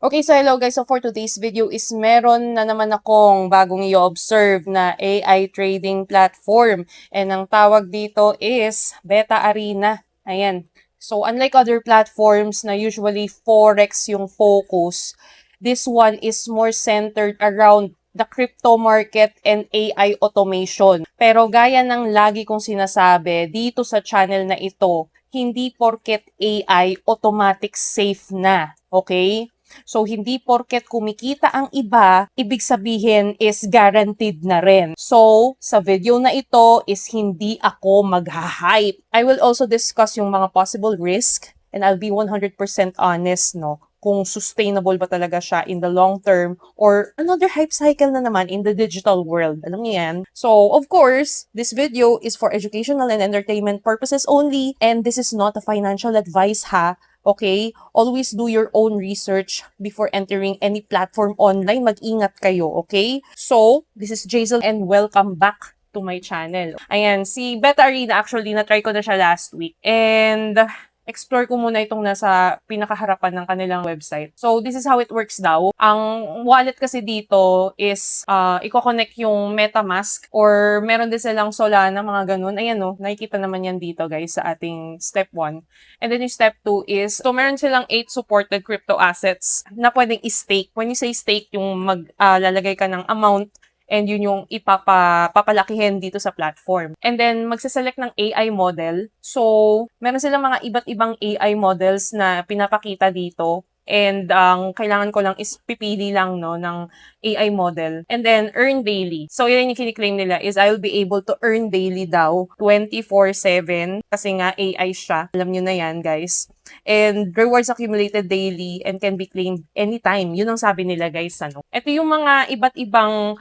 Okay, so hello guys. So for today's video is meron na naman akong bagong i-observe na AI trading platform. And ang tawag dito is Beta Arena. Ayan. So unlike other platforms na usually Forex yung focus, this one is more centered around the crypto market and AI automation. Pero gaya ng lagi kong sinasabi, dito sa channel na ito, hindi porket AI automatic safe na. Okay? So, hindi porket kumikita ang iba, ibig sabihin is guaranteed na rin. So, sa video na ito is hindi ako magha-hype. I will also discuss yung mga possible risk and I'll be 100% honest, no? Kung sustainable ba talaga siya in the long term or another hype cycle na naman in the digital world. Alam niyo yan? So, of course, this video is for educational and entertainment purposes only and this is not a financial advice ha. Okay? Always do your own research before entering any platform online. Mag-ingat kayo, okay? So, this is Jazel and welcome back to my channel. Ayan, si Beta Arena actually, na-try ko na siya last week. And explore ko muna itong nasa pinakaharapan ng kanilang website. So, this is how it works daw. Ang wallet kasi dito is i-connect yung MetaMask or meron din silang Solana, mga ganun. Ayan no, nakikita naman yan dito guys sa ating step 1. And then yung step 2 is, so meron silang 8 supported crypto assets na pwedeng i-stake. When you say stake, yung lalagay ka ng amount and yun yung papalakihin dito sa platform. And then, magsaselect ng AI model. So, meron silang mga iba't ibang AI models na pinapakita dito. And ang kailangan ko lang is pipili lang no ng AI model and then earn daily. So yun yung kiniklaim nila is I'll be able to earn daily daw 24/7 kasi nga AI siya. Alam niyo na yan guys. And rewards accumulated daily and can be claimed anytime. Yun ang sabi nila guys. Ano. Ito yung mga iba't ibang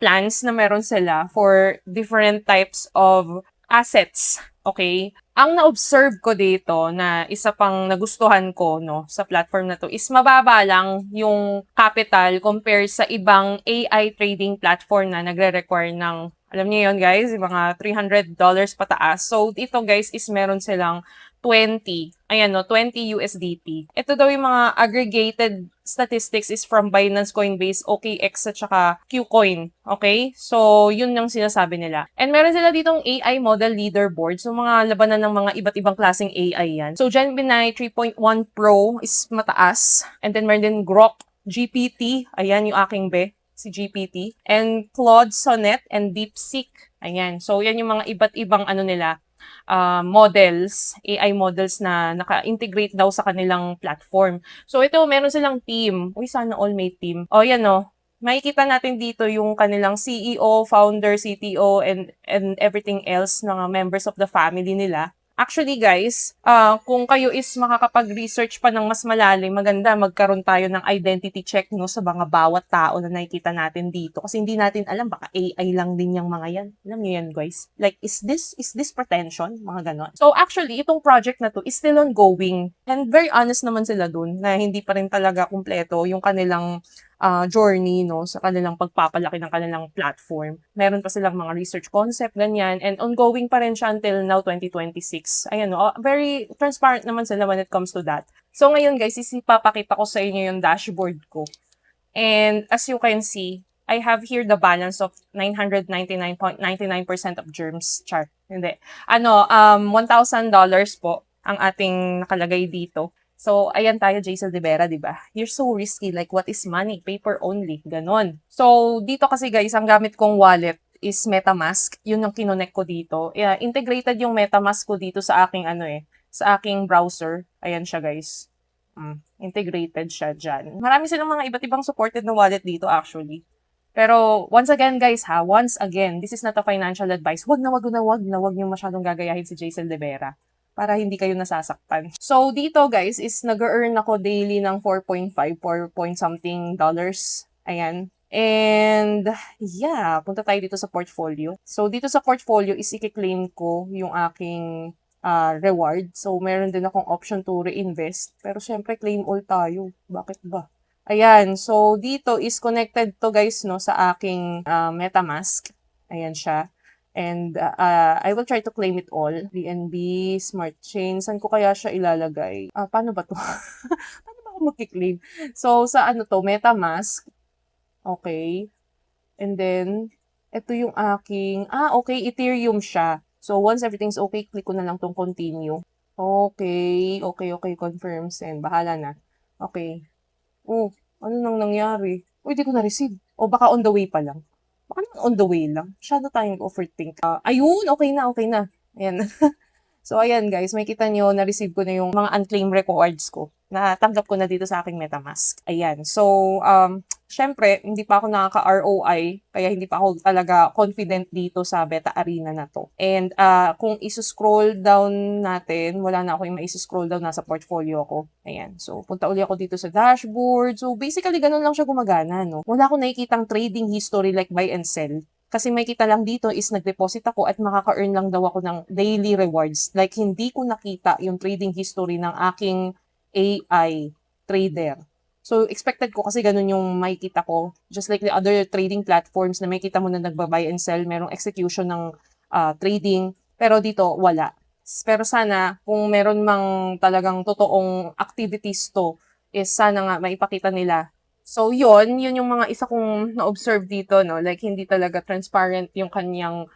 plans na meron sila for different types of assets. Okay? Ang na-observe ko dito na isa pang nagustuhan ko no sa platform na to is mababa lang yung capital compare sa ibang AI trading platform na nagre-require ng, alam niyo yun guys, mga $300 pataas. So dito guys is meron silang 20. Ayan no, 20 USDT. Ito daw yung mga aggregated statistics is from Binance, Coinbase, OKX at saka Qcoin. Okay? So, yun yung sinasabi nila. And meron sila ditong AI model leaderboard. So, mga labanan ng mga iba't ibang klaseng AI yan. So, Gemini 3.1 Pro is mataas. And then meron din Grok GPT. Ayan yung aking si GPT. And Claude Sonnet and DeepSeek. Ayan. So, yan yung mga iba't ibang nila, models, AI models na naka-integrate daw sa kanilang platform. So ito, meron silang team. Uy, sana all may team. O yan o. Makikita natin dito yung kanilang CEO, founder, CTO, and everything else ng members of the family nila. Actually guys, kung kayo is makakapag-research pa ng mas malalim, maganda magkaroon tayo ng identity check no sa mga bawat tao na nakikita natin dito. Kasi hindi natin alam, baka AI lang din yung mga yan. Alam niyo yan guys? Like, is this pretension? Mga ganon. So actually, itong project na to is still ongoing. And very honest naman sila dun na hindi pa rin talaga kumpleto yung kanilang journey no sa kanilang pagpapalaki ng kanilang platform. Meron pa silang mga research concept ganyan and ongoing pa rin siya until now 2026. Ayan no, very transparent naman sila when it comes to that. So ngayon guys, ipapakita ko sa inyo yung dashboard ko. And as you can see, I have here the balance of 999.99% of germs chart. Hindi. $1,000 po ang ating nakalagay dito. So, ayan tayo, Jaisal de Vera, di ba? You're so risky. Like, what is money? Paper only. Ganon. So, dito kasi guys, ang gamit kong wallet is MetaMask. Yun yung kinonect ko dito. Yeah, integrated yung MetaMask ko dito sa aking sa aking browser. Ayan siya guys. Integrated siya dyan. Marami silang mga iba't ibang supported na wallet dito actually. Pero once again guys once again, this is not a financial advice. Wag na niyo masyadong gagayahin si Jaisal de Vera para hindi kayo nasasaktan. So, dito guys, is nag-earn ako daily ng 4.5, 4 point something dollars. Ayan. And, yeah, punta tayo dito sa portfolio. So, dito sa portfolio is i-claim ko yung aking reward. So, meron din akong option to reinvest. Pero, syempre, claim all tayo. Bakit ba? Ayan. So, dito is connected to guys, no, sa aking MetaMask. Ayan siya. And I will try to claim it all. BNB, Smart Chain. Saan ko kaya siya ilalagay? Paano ba to? Paano ba ako magki-claim. So, sa ano to, MetaMask. Okay. And then, ito yung aking, okay, Ethereum siya. So, once everything's okay, click ko na lang tong continue. Okay, okay, confirm, send. Bahala na. Okay. Oh, ano nang nangyari? Di ko na-receive. O baka on the way pa lang. Baka naman on the way lang. Masyado tayong overthink. Ayun, okay na. Ayan. So, ayan guys, makikita nyo, na-receive ko na yung mga unclaimed rewards ko. Natanggap ko na dito sa aking MetaMask. Ayan. So, syempre, hindi pa ako nakaka-ROI, kaya hindi pa ako talaga confident dito sa Beta Arena na to. And kung iso-scroll down natin, wala na ako yung ma-scroll down, nasa portfolio ko. Ayan. So, punta uli ako dito sa dashboard. So, basically, ganun lang siya gumagana, no? Wala akong nakikitang trading history like buy and sell. Kasi may kita lang dito is nag-deposit ako at makaka-earn lang daw ako ng daily rewards. Like, hindi ko nakita yung trading history ng aking AI trader. So, expected ko kasi ganun yung makikita ko. Just like the other trading platforms na makikita mo na nagba-buy and sell, merong execution ng trading. Pero dito, wala. Pero sana, kung meron mang talagang totoong activities to, is sana nga maipakita nila. So, yun yung mga isa kong na-observe dito, no? Like, hindi talaga transparent yung kanyang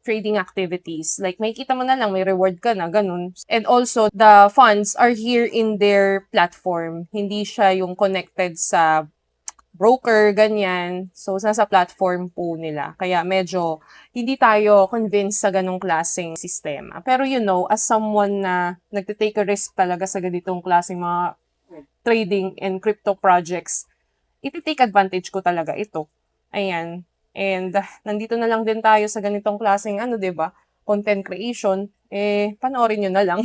trading activities. Like, makikita mo na lang, may reward ka na, ganun. And also, the funds are here in their platform. Hindi siya yung connected sa broker, ganyan. So, nasa platform po nila. Kaya medyo hindi tayo convinced sa ganong klaseng sistema. Pero you know, as someone na nagte-take a risk talaga sa ganitong klaseng mga trading and crypto projects, iti-take advantage ko talaga ito. Ayan. And nandito na lang din tayo sa ganitong klaseng ano, 'di ba? Content creation. Panoorin nyo na lang.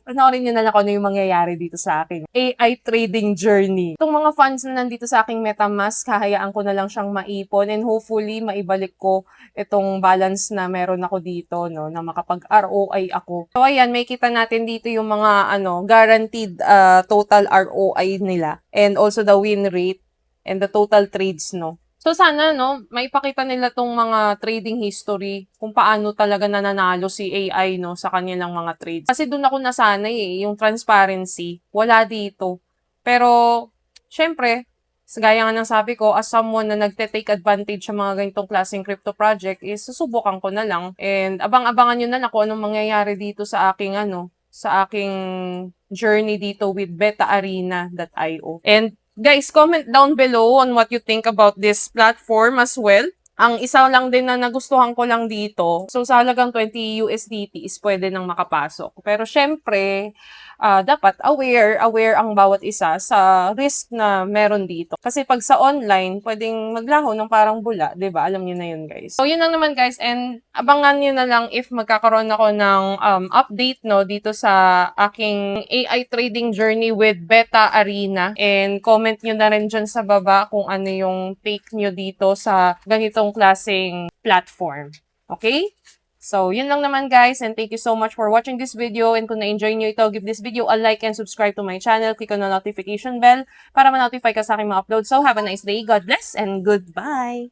Panoorin nyo na lang kung ano yung mangyayari dito sa akin. AI trading journey. Itong mga funds na nandito sa aking MetaMask, hahayaan ko na lang siyang maipon and hopefully maibalik ko itong balance na meron ako dito, no, na makapag-ROI ako. So ayan, may kita natin dito yung mga guaranteed total ROI nila and also the win rate and the total trades, no. So sana, no, maipakita nila tong mga trading history kung paano talaga nananalo si AI, no, sa kanilang mga trades. Kasi doon ako nasanay yung transparency. Wala dito. Pero, syempre, gaya nga ng sabi ko, as someone na nagte-take advantage sa mga ganitong klaseng crypto project, is susubukan ko na lang. And abang-abangan nyo na lang kung anong mangyayari dito sa aking, sa aking journey dito with betaarena.io. And guys, comment down below on what you think about this platform as well. Ang isa lang din na nagustuhan ko lang dito, so sa halagang 20 USDT is pwede nang makapasok. Pero syempre, dapat aware ang bawat isa sa risk na meron dito. Kasi pag sa online, pwedeng maglaho ng parang bula, 'di ba? Alam niyo na 'yun, guys. So yun lang naman, guys, and abangan niyo na lang if magkakaroon ako ng update, no, dito sa aking AI trading journey with Beta Arena, and comment niyo na rin dyan sa baba kung ano yung take niyo dito sa ganitong klaseng platform. Okay? So, yun lang naman, guys, and thank you so much for watching this video, and kung na-enjoy nyo ito, give this video a like and subscribe to my channel. Click on the notification bell para ma-notify ka sa aking mga upload. So, have a nice day. God bless and goodbye!